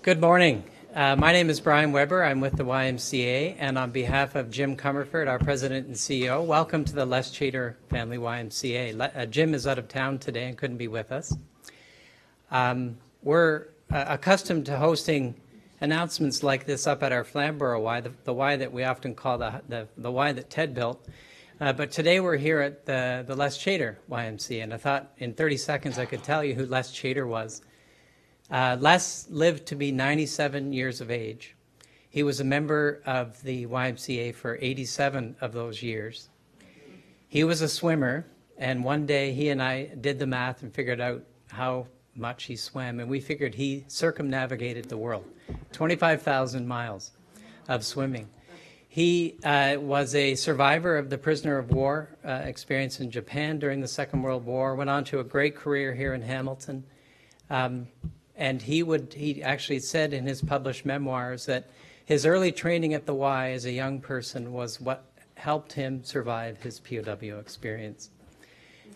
Good morning. My name is Brian Weber. I'm with the YMCA, and on behalf of Jim Comerford, our President and CEO, welcome to the Les Chater Family YMCA. Jim is out of town today and couldn't be with us. We're accustomed to hosting announcements like this up at our Flamborough Y, the Y that we often call the Y that Ted built. But today we're here at the Les Chater YMCA, and I thought in 30 seconds I could tell you who Les Chater was. Les lived to be 97 years of age. He was a member of the YMCA for 87 of those years. He was a swimmer, and one day he and I did the math and figured out how much he swam, and we figured he circumnavigated the world, 25,000 miles of swimming. He was a survivor of the prisoner of war experience in Japan during the Second World War, went on to a great career here in Hamilton. And he actually said in his published memoirs that his early training at the Y as a young person was what helped him survive his POW experience.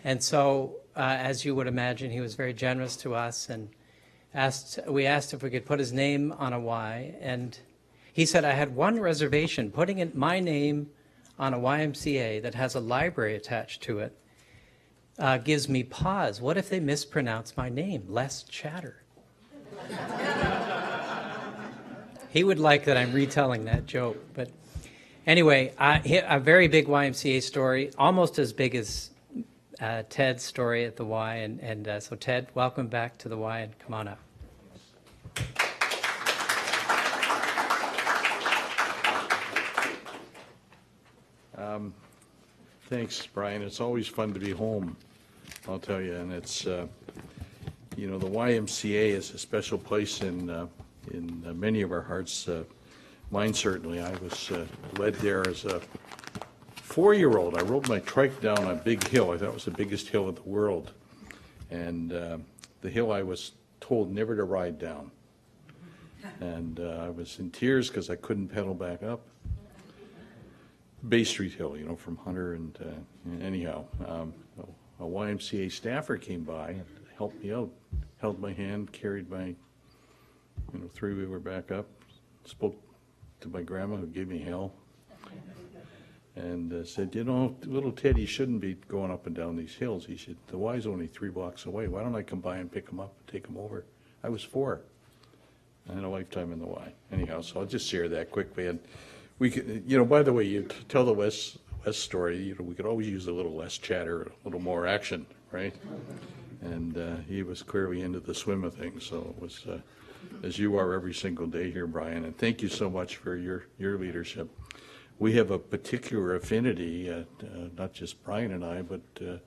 And so, as you would imagine, he was very generous to us, and we asked if we could put his name on a Y, and he said, I had one reservation: putting my name on a YMCA that has a library attached to it gives me pause. What if they mispronounce my name, Les Chater? He would like that I'm retelling that joke. But anyway, a very big YMCA story, almost as big as Ted's story at the Y. And so Ted, welcome back to the Y, and come on up. Thanks, Brian. It's always fun to be home, I'll tell you. And it's, you know, the YMCA is a special place in many of our hearts. Mine certainly. I was led there as a 4-year-old. I rode my trike down a big hill. I thought it was the biggest hill in the world. And the hill I was told never to ride down. And I was in tears because I couldn't pedal back up. Bay Street Hill, you know, from Hunter, and anyhow, a YMCA staffer came by and helped me out, held my hand, carried my, three-wheeler back up, spoke to my grandma who gave me hell, and said, little Ted, you shouldn't be going up and down these hills. He said, the Y's only 3 blocks away. Why don't I come by and pick him up and take him over? I was 4. I had a lifetime in the Y. Anyhow, so I'll just share that quickly. And we could, by the way, you tell the West story, we could always use a little less chatter, a little more action, right? And he was clearly into the swim of things, so it was, as you are every single day here, Brian, and thank you so much for your leadership. We have a particular affinity, not just Brian and I, but the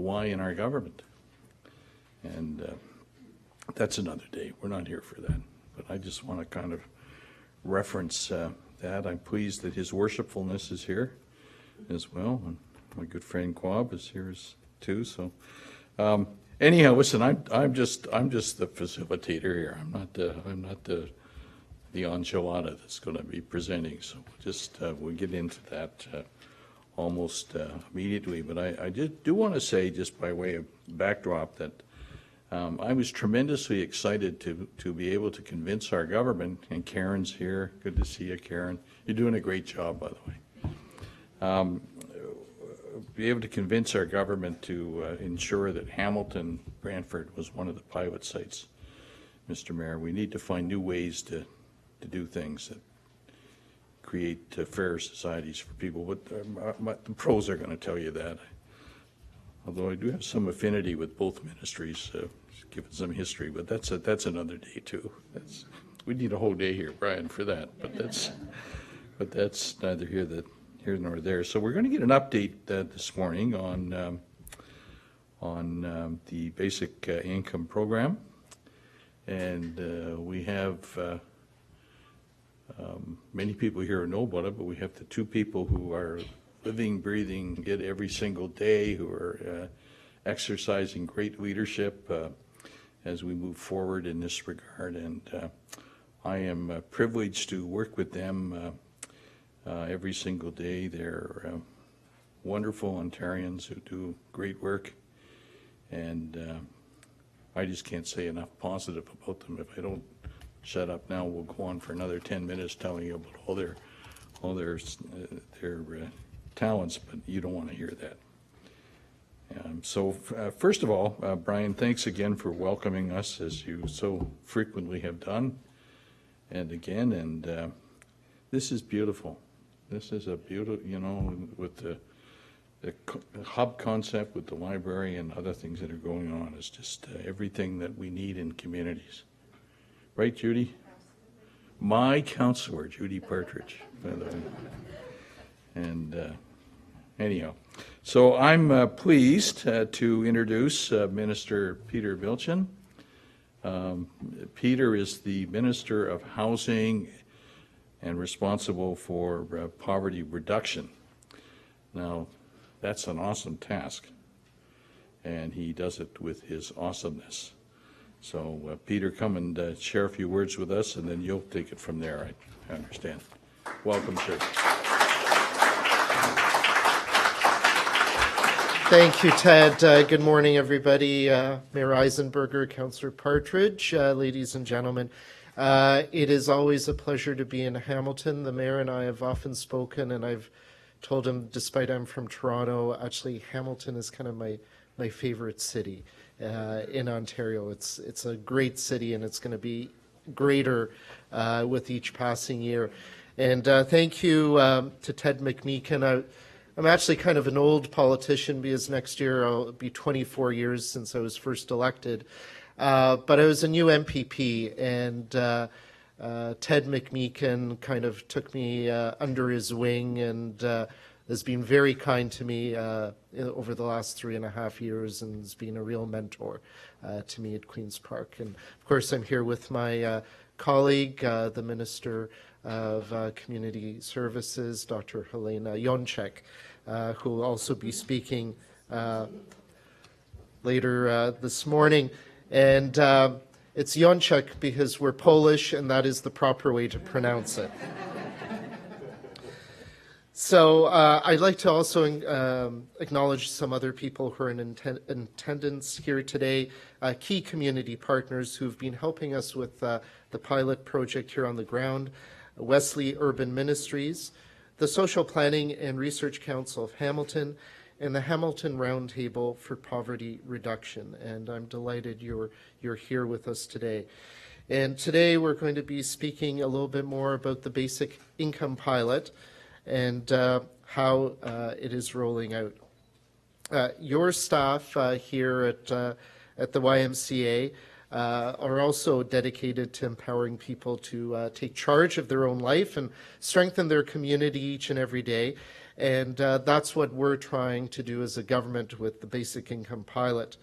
Y in our government. And that's another day. We're not here for that. But I just want to kind of reference that. I'm pleased that His Worshipfulness is here as well, and my good friend Quab is here too. So, anyhow, listen, I'm just the facilitator here. I'm not the enchilada that's going to be presenting. So we'll get into that almost immediately. But I do want to say, just by way of backdrop, that I was tremendously excited to be able to convince our government, and Karen's here. Good to see you, Karen. You're doing a great job, by the way. Be able to convince our government to ensure that Hamilton, Brantford was one of the pilot sites. Mr. Mayor, we need to find new ways to do things that create fairer societies for people. But the pros are going to tell you that. Although I do have some affinity with both ministries, given some history, but that's another day too. We need a whole day here, Brian, for that. But that's neither here nor there. So we're going to get an update this morning on the basic income program, and we have many people here who know about it, but we have the 2 people who are living, breathing it every single day, who are exercising great leadership as we move forward in this regard. And I am privileged to work with them every single day. They're wonderful Ontarians who do great work, and I just can't say enough positive about them. If I don't shut up now. We'll go on for another 10 minutes telling you about all their talents, but you don't want to hear that. First of all, Brian, thanks again for welcoming us, as you so frequently have done, and this is beautiful. This is a beautiful, with the hub concept with the library and other things that are going on. Is just everything that we need in communities. Right, Judy? My counselor, Judy Partridge, by the way. And anyhow, so I'm pleased to introduce Minister Peter Vilchin. Peter is the Minister of Housing and responsible for poverty reduction. Now, that's an awesome task, and he does it with his awesomeness. So, Peter, come and share a few words with us, and then you'll take it from there, I understand. Welcome, sir. Thank you, Ted. Good morning, everybody. Mayor Eisenberger, Councillor Partridge, ladies and gentlemen. It is always a pleasure to be in Hamilton. The mayor and I have often spoken, and I've told him, despite I'm from Toronto, actually Hamilton is kind of my favorite city in Ontario. It's a great city, and it's going to be greater with each passing year. And thank you to Ted McMeekin. I'm actually kind of an old politician because next year I'll be 24 years since I was first elected. But I was a new MPP, and Ted McMeekin kind of took me under his wing and has been very kind to me over the last 3.5 years, and has been a real mentor to me at Queen's Park. And of course, I'm here with my colleague, the Minister of Community Services, Dr. Helena Jonchek, who will also be speaking later this morning. And it's Jonchek because we're Polish, and that is the proper way to pronounce it. So I'd like to also acknowledge some other people who are in attendance here today, key community partners who've been helping us with the pilot project here on the ground, Wesley Urban Ministries, the Social Planning and Research Council of Hamilton, and the Hamilton Roundtable for Poverty Reduction. And I'm delighted you're here with us today. And today we're going to be speaking a little bit more about the basic income pilot and how it is rolling out. Your staff here at the YMCA are also dedicated to empowering people to take charge of their own life and strengthen their community each and every day. And that's what we're trying to do as a government with the basic income pilot.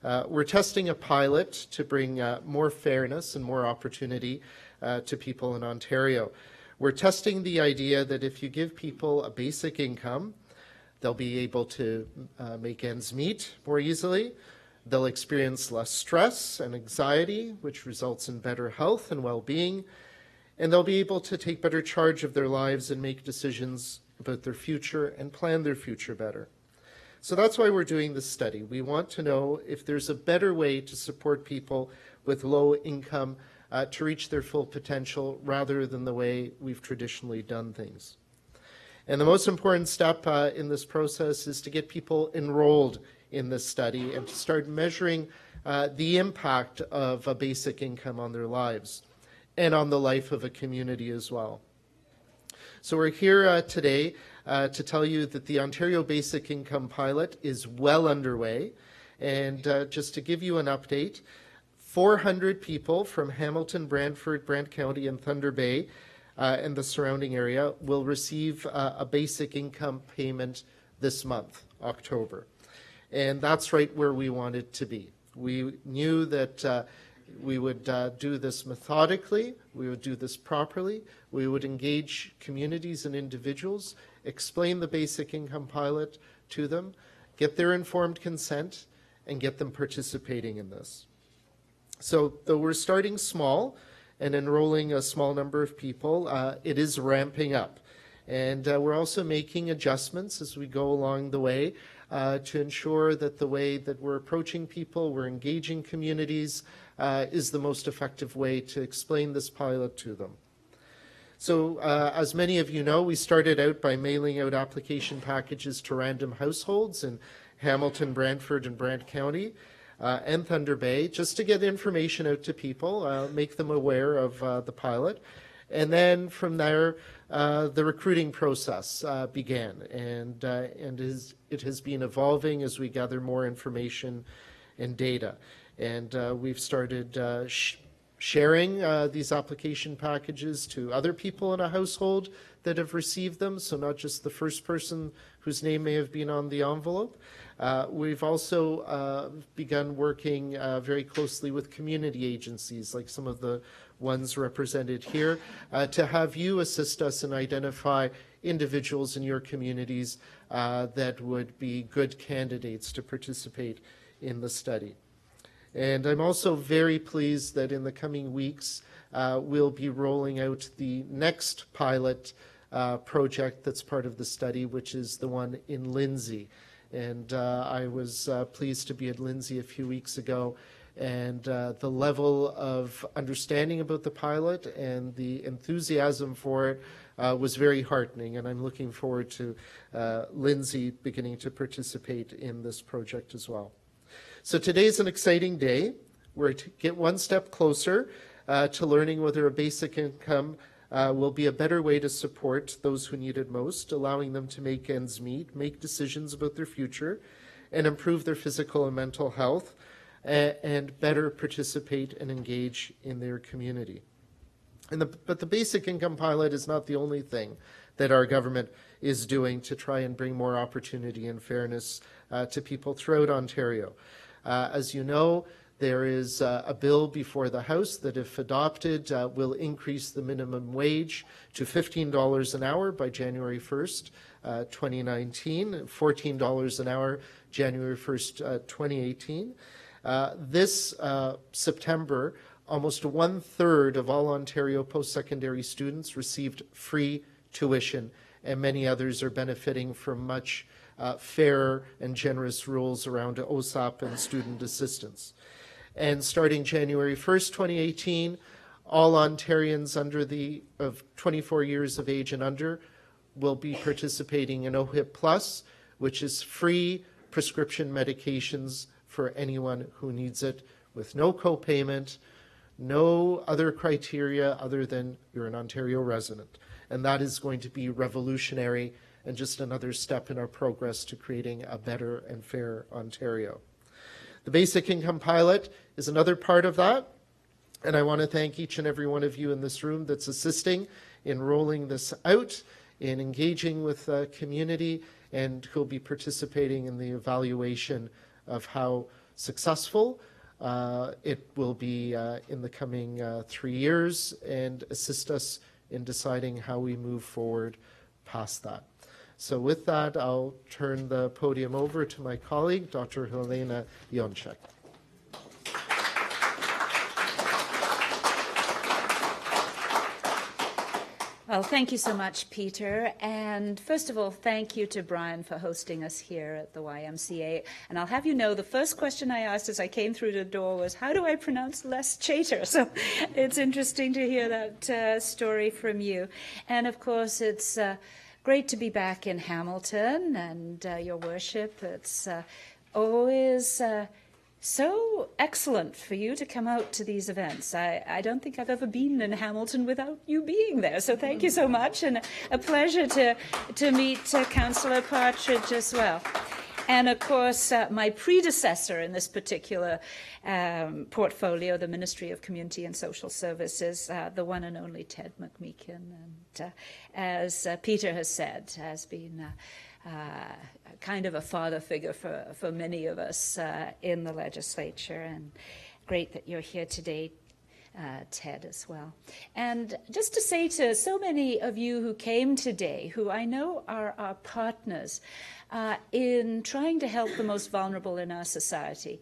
We're testing a pilot to bring more fairness and more opportunity to people in Ontario. We're testing the idea that if you give people a basic income, they'll be able to make ends meet more easily. They'll experience less stress and anxiety, which results in better health and well-being. And they'll be able to take better charge of their lives and make decisions about their future and plan their future better. So that's why we're doing this study. We want to know if there's a better way to support people with low income to reach their full potential rather than the way we've traditionally done things. And the most important step in this process is to get people enrolled in this study and to start measuring the impact of a basic income on their lives and on the life of a community as well. So we're here today to tell you that the Ontario Basic Income Pilot is well underway. And just to give you an update, 400 people from Hamilton, Brantford, Brant County, and Thunder Bay and the surrounding area will receive a basic income payment this month, October. And that's right where we want it to be. We knew that we would do this methodically, we would do this properly, we would engage communities and individuals, explain the basic income pilot to them, get their informed consent, and get them participating in this. So though we're starting small and enrolling a small number of people, it is ramping up. And we're also making adjustments as we go along the way to ensure that the way that we're approaching people, we're engaging communities, is the most effective way to explain this pilot to them. So as many of you know, we started out by mailing out application packages to random households in Hamilton, Brantford, and Brant County and Thunder Bay, just to get information out to people, make them aware of the pilot. And then from there, the recruiting process began, and it has been evolving as we gather more information and data. And we've started sharing these application packages to other people in a household that have received them, so not just the first person whose name may have been on the envelope. We've also begun working very closely with community agencies, like some of the ones represented here, to have you assist us and identify individuals in your communities that would be good candidates to participate in the study. And I'm also very pleased that in the coming weeks, we'll be rolling out the next pilot project that's part of the study, which is the one in Lindsay. And I was pleased to be at Lindsay a few weeks ago, and the level of understanding about the pilot and the enthusiasm for it was very heartening, and I'm looking forward to Lindsay beginning to participate in this project as well. So today's an exciting day. We're to get one step closer to learning whether a basic income will be a better way to support those who need it most, allowing them to make ends meet, make decisions about their future, and improve their physical and mental health, and better participate and engage in their community. But the basic income pilot is not the only thing that our government is doing to try and bring more opportunity and fairness to people throughout Ontario. As you know, there is a bill before the House that, if adopted, will increase the minimum wage to $15 an hour by January 1st, 2019, $14 an hour January 1st, 2018. This September, almost 1/3 of all Ontario post-secondary students received free tuition, and many others are benefiting from much fair and generous rules around OSAP and student assistance. And starting January 1st, 2018, all Ontarians of 24 years of age and under will be participating in OHIP Plus, which is free prescription medications for anyone who needs it, with no co-payment, no other criteria other than you're an Ontario resident. And that is going to be revolutionary and just another step in our progress to creating a better and fair Ontario. The basic income pilot is another part of that, and I want to thank each and every one of you in this room that's assisting in rolling this out, in engaging with the community, and who'll be participating in the evaluation of how successful it will be in the coming 3 years, and assist us in deciding how we move forward past that. So with that, I'll turn the podium over to my colleague, Dr. Helena Jonchek. Well, thank you so much, Peter. And first of all, thank you to Brian for hosting us here at the YMCA. And I'll have you know, the first question I asked as I came through the door was, how do I pronounce Les Chater? So it's interesting to hear that story from you. And of course, it's great to be back in Hamilton and your worship. It's always so excellent for you to come out to these events. I don't think I've ever been in Hamilton without you being there. So thank you so much, and a pleasure to meet Councillor Partridge as well. And of course, my predecessor in this particular portfolio, the Ministry of Community and Social Services, the one and only Ted McMeekin. And as Peter has said, has been kind of a father figure for many of us in the legislature, and great that you're here today Ted, as well. And just to say to so many of you who came today, who I know are our partners in trying to help the most vulnerable in our society,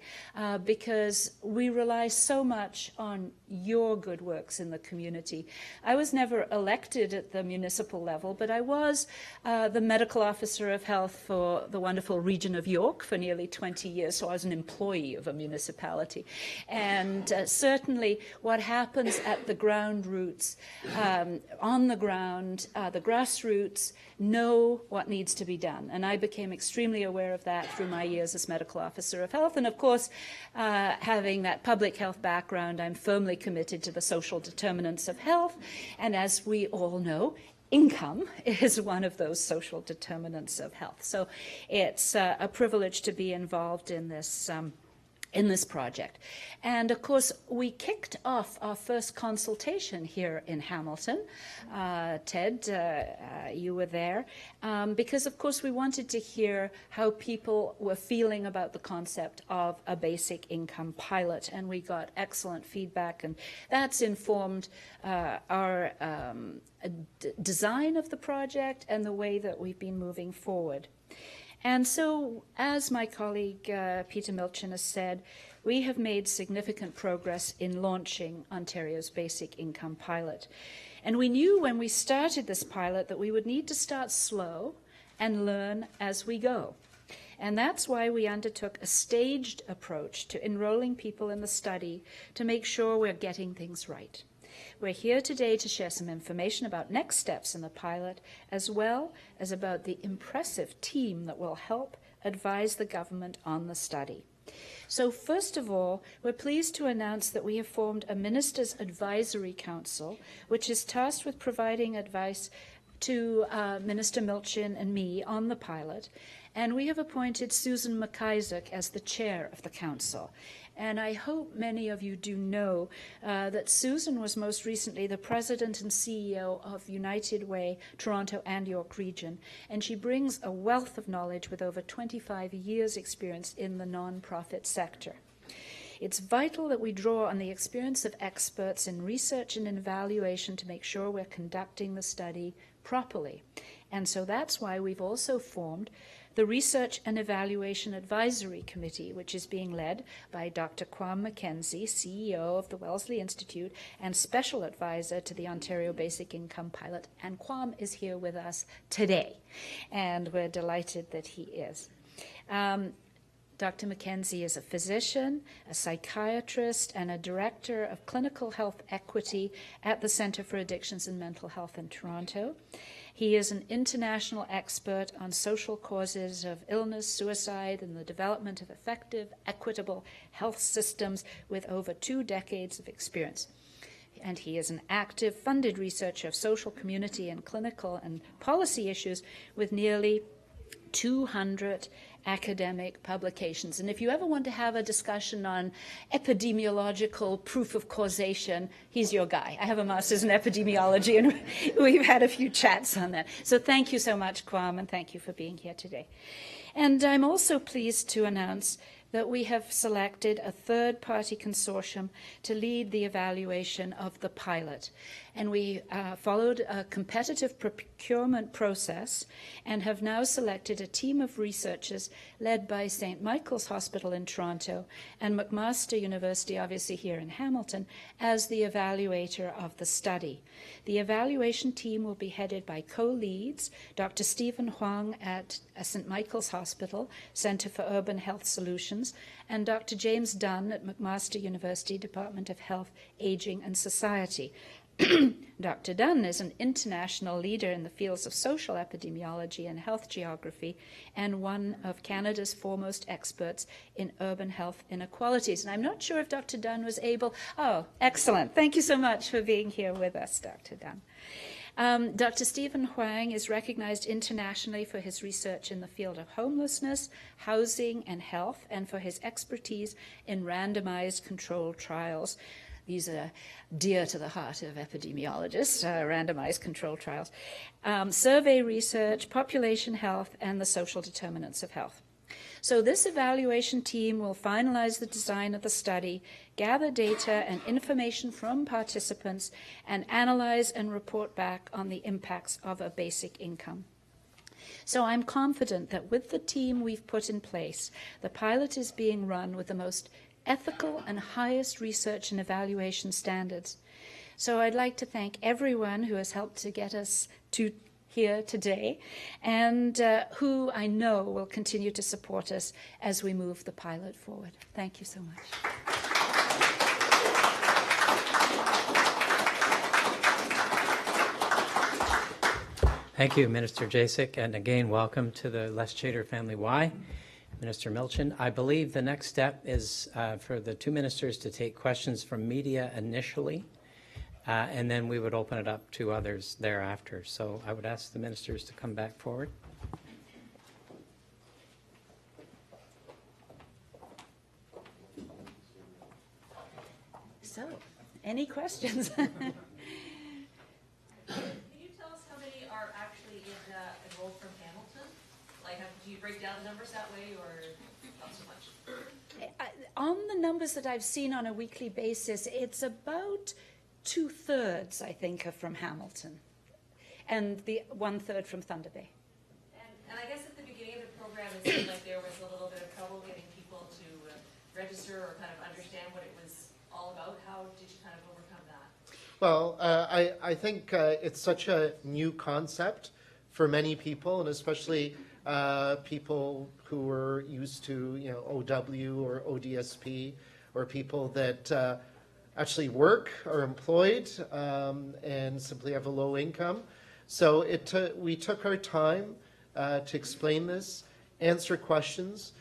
because we rely so much on your good works in the community. I was never elected at the municipal level, but I was the medical officer of health for the wonderful region of York for nearly 20 years, so I was an employee of a municipality. And certainly what happens at the ground roots, on the ground, the grassroots know what needs to be done. And I became extremely aware of that through my years as medical officer of health. And of course, having that public health background, I'm firmly committed to the social determinants of health. And as we all know, income is one of those social determinants of health. So it's a privilege to be involved in this project. And of course, we kicked off our first consultation here in Hamilton. Ted, you were there, because of course we wanted to hear how people were feeling about the concept of a basic income pilot, and we got excellent feedback, and that's informed our design of the project and the way that we've been moving forward. And so, as my colleague Peter Milchin has said, we have made significant progress in launching Ontario's Basic Income Pilot. And we knew when we started this pilot that we would need to start slow and learn as we go. And that's why we undertook a staged approach to enrolling people in the study to make sure we're getting things right. We're here today to share some information about next steps in the pilot, as well as about the impressive team that will help advise the government on the study. So first of all, we're pleased to announce that we have formed a Ministers' Advisory Council, which is tasked with providing advice to Minister Milchin and me on the pilot. And we have appointed Susan McIsaac as the chair of the council. And I hope many of you do know that Susan was most recently the president and CEO of United Way, Toronto and York Region, and she brings a wealth of knowledge with over 25 years' experience in the nonprofit sector. It's vital that we draw on the experience of experts in research and evaluation to make sure we're conducting the study properly. And so that's why we've also formed the Research and Evaluation Advisory Committee, which is being led by Dr. Quam McKenzie, CEO of the Wellesley Institute and Special Advisor to the Ontario Basic Income Pilot. And Quam is here with us today, and we're delighted that he is. Dr. McKenzie is a physician, a psychiatrist, and a director of clinical health equity at the Centre for Addictions and Mental Health in Toronto. He is an international expert on social causes of illness, suicide, and the development of effective, equitable health systems with over 2 decades of experience. And he is an active, funded researcher of social, community, and clinical and policy issues with nearly 200 academic publications. And if you ever want to have a discussion on epidemiological proof of causation, he's your guy. I have a master's in epidemiology, and we've had a few chats on that. So thank you so much, Quam, and thank you for being here today. And I'm also pleased to announce that we have selected a third-party consortium to lead the evaluation of the pilot. And we followed a competitive procurement process and have now selected a team of researchers led by St. Michael's Hospital in Toronto and McMaster University, obviously here in Hamilton, as the evaluator of the study. The evaluation team will be headed by co-leads, Dr. Stephen Huang at St. Michael's Hospital, Centre for Urban Health Solutions, and Dr. James Dunn at McMaster University, Department of Health, Aging and Society. Dr. Dunn is an international leader in the fields of social epidemiology and health geography, and one of Canada's foremost experts in urban health inequalities. And I'm not sure if Dr. Dunn was able... Oh, excellent. Thank you so much for being here with us, Dr. Dunn. Dr. Stephen Huang is recognized internationally for his research in the field of homelessness, housing, and health, and for his expertise in randomized controlled trials. These are dear to the heart of epidemiologists, randomized controlled trials, survey research, population health, and the social determinants of health. So this evaluation team will finalize the design of the study, gather data and information from participants, and analyze and report back on the impacts of a basic income. So I'm confident that with the team we've put in place, the pilot is being run with the most ethical and highest research and evaluation standards. So I'd like to thank everyone who has helped to get us to here today, and who I know will continue to support us as we move the pilot forward. Thank you so much. Thank you, Minister Jasek, and again, welcome to the Les Chater Family Y. Minister Milchin, I believe the next step is for the two ministers to take questions from media initially, and then we would open it up to others thereafter. So I would ask the ministers to come back forward. So, any questions? Can you tell us how many are actually enrolled from Hamilton? Like, do you break down the numbers that way, or not so much? On the numbers that I've seen on a weekly basis, it's about 2/3, I think, are from Hamilton, and the 1/3 from Thunder Bay. And I guess at the beginning of the program, it seemed like there was a little bit of trouble getting people to register or kind of understand what it was all about. How did you kind of overcome that? Well, I think it's such a new concept for many people, and especially people who are used to, OW or ODSP, or people that actually work or employed and simply have a low income. So we took our time to explain this, answer questions.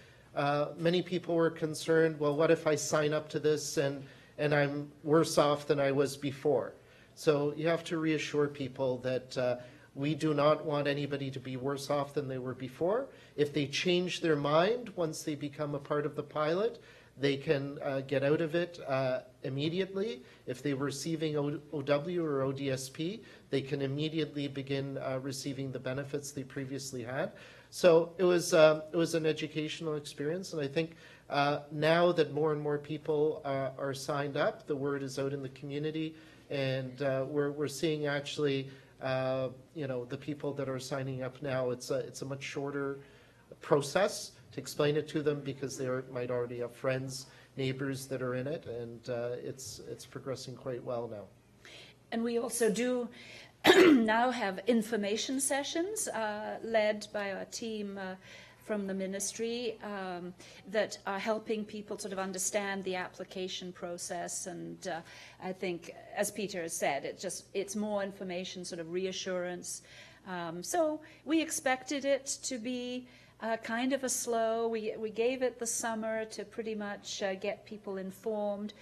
Many people were concerned, well, what if I sign up to this and I'm worse off than I was before? So you have to reassure people that we do not want anybody to be worse off than they were before. If they change their mind once they become a part of the pilot, they can get out of it immediately. If they were receiving OW or ODSP, they can immediately begin receiving the benefits they previously had. So it was an educational experience, and I think now that more and more people are signed up, the word is out in the community, and we're seeing actually the people that are signing up now. It's a much shorter process to explain it to them because they might already have friends, neighbors that are in it, and it's progressing quite well now. And we also do now have information sessions led by our team from the ministry that are helping people sort of understand the application process. And I think, as Peter has said, it's more information, sort of reassurance. So we expected it to be kind of a slow. We gave it the summer to pretty much get people informed.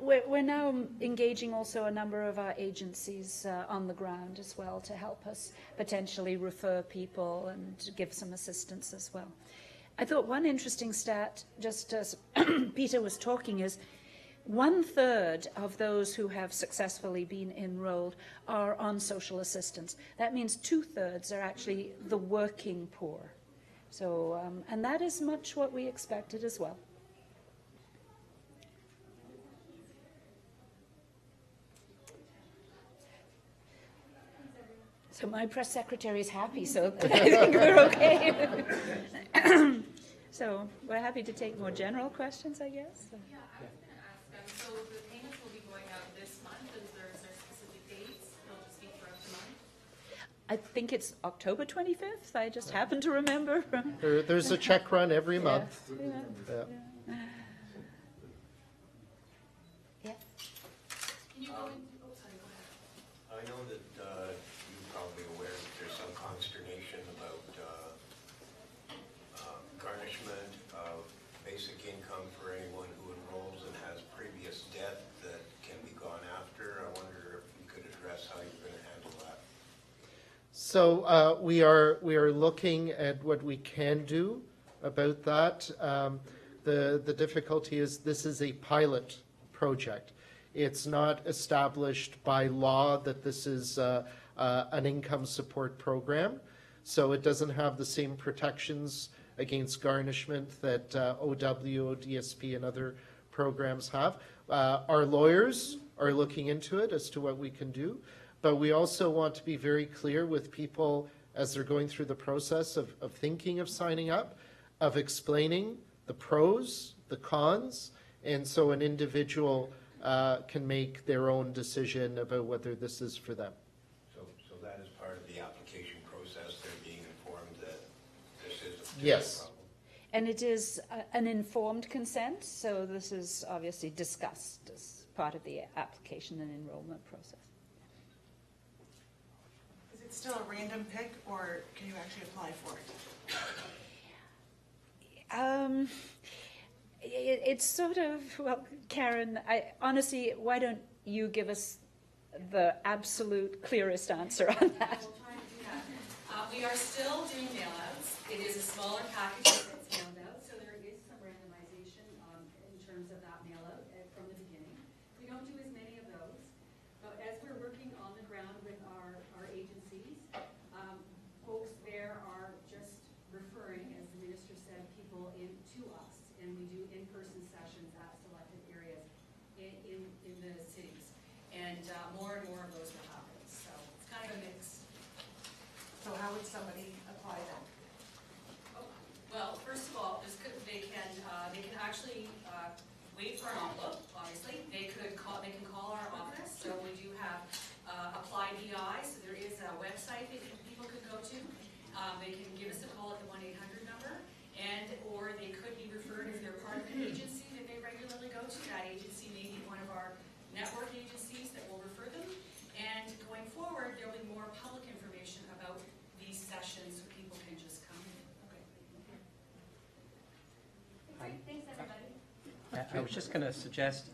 We're now engaging also a number of our agencies on the ground as well to help us potentially refer people and give some assistance as well. I thought one interesting stat, just as Peter was talking, is 1/3 of those who have successfully been enrolled are on social assistance. That means 2/3 are actually the working poor. So, and that is much what we expected as well. So my press secretary is happy, so I think we're okay. So we're happy to take more general questions, I guess. So. Yeah, I was going to ask them, so the payments will be going out this month. Is there specific dates? They'll just be throughout the month? I think it's October 25th. I just happen to remember. There's a check run every month. Yeah. Yeah. Yeah. Can you go into, oh, sorry, go ahead. I know that you're probably aware that there's some consternation about garnishment of basic income for anyone who enrolls and has previous debt that can be gone after. I wonder if you could address how you're going to handle that. So we are looking at what we can do about that. The difficulty is this is a pilot project. It's not established by law that this is an income support program, so it doesn't have the same protections against garnishment that OW, DSP, and other programs have. Our lawyers are looking into it as to what we can do, but we also want to be very clear with people as they're going through the process of thinking of signing up, of explaining the pros, the cons, and so an individual can make their own decision about whether this is for them. So that is part of the application process, they're being informed that this is a particular Yes. problem? And it is an informed consent, so this is obviously discussed as part of the application and enrollment process. Is it still a random pick, or can you actually apply for it? It's sort of, well, Karen, honestly, why don't you give us the absolute clearest answer on that? We'll try and do that. We are still doing mail-outs. It is a smaller package that's mailed out, so there is some randomization in terms of that mail-out from the beginning. We don't do as many of those, but as we're working on the ground with our agencies, folks there are just referring, as the minister said, people in to us, and we do in-person sessions at selected areas in the cities, and more and more of those will happen. So it's kind of a mix. So how would somebody apply then? Well, first of all, they can actually wait for an envelope. Obviously, they can call our office. So we do have Apply BI. So there is a website that people could go to. They can give us a call at the 1-800 number, or they could be referred if they're part of an agency that they regularly go to. That agency may be one of our network agencies that will refer them. And going forward, there'll be more public information about these sessions, so people can just come in. Okay. Thanks, everybody. I was just going to suggest,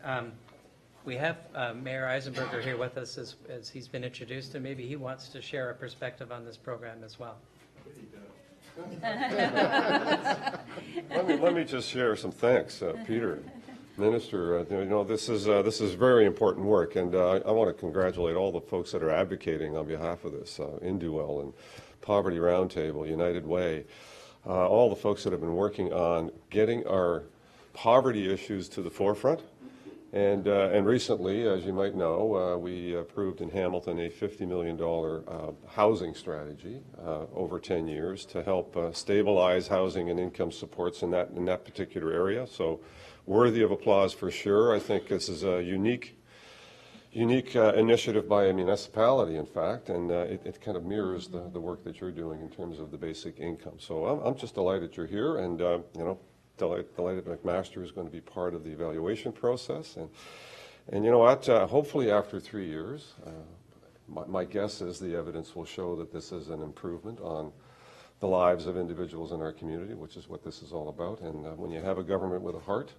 we have Mayor Eisenberger here with us as he's been introduced, and maybe he wants to share a perspective on this program as well. Let me just share some thanks, Peter, Minister. This is very important work, and I want to congratulate all the folks that are advocating on behalf of this, Induel and Poverty Roundtable, United Way, all the folks that have been working on getting our poverty issues to the forefront. And recently, as you might know, we approved in Hamilton a $50 million housing strategy over 10 years to help stabilize housing and income supports in that particular area. So worthy of applause for sure. I think this is a unique initiative by a municipality, in fact, and it kind of mirrors the work that you're doing in terms of the basic income. So I'm just delighted you're here, and delighted McMaster is going to be part of the evaluation process. And you know what, hopefully after 3 years, my guess is the evidence will show that this is an improvement on the lives of individuals in our community, which is what this is all about. And when you have a government with a heart,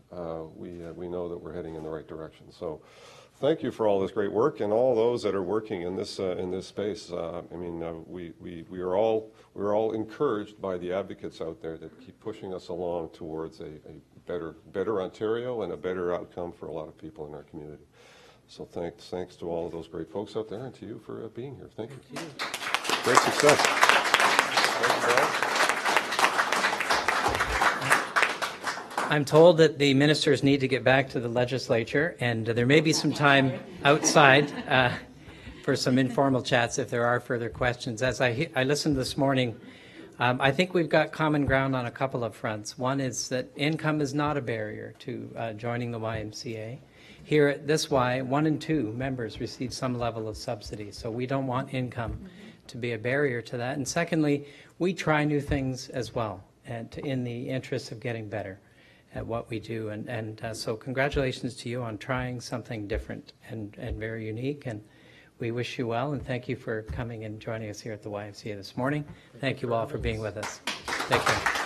we know that we're heading in the right direction. So thank you for all this great work, and all those that are working in this space. We are all encouraged by the advocates out there that keep pushing us along towards a better Ontario and a better outcome for a lot of people in our community. So thanks to all of those great folks out there, and to you for being here. Thank you. Great success. Thank you, Brian. I'm told that the ministers need to get back to the legislature, and there may be some time outside for some informal chats if there are further questions. As I listened this morning, I think we've got common ground on a couple of fronts. One is that income is not a barrier to joining the YMCA. Here at this Y, 1 in 2 members receive some level of subsidy, so we don't want income to be a barrier to that. And secondly, we try new things as well, and in the interest of getting better at what we do. And so congratulations to you on trying something different and very unique. And we wish you well, and thank you for coming and joining us here at the YMCA this morning. Thank you all for being with us. Take care.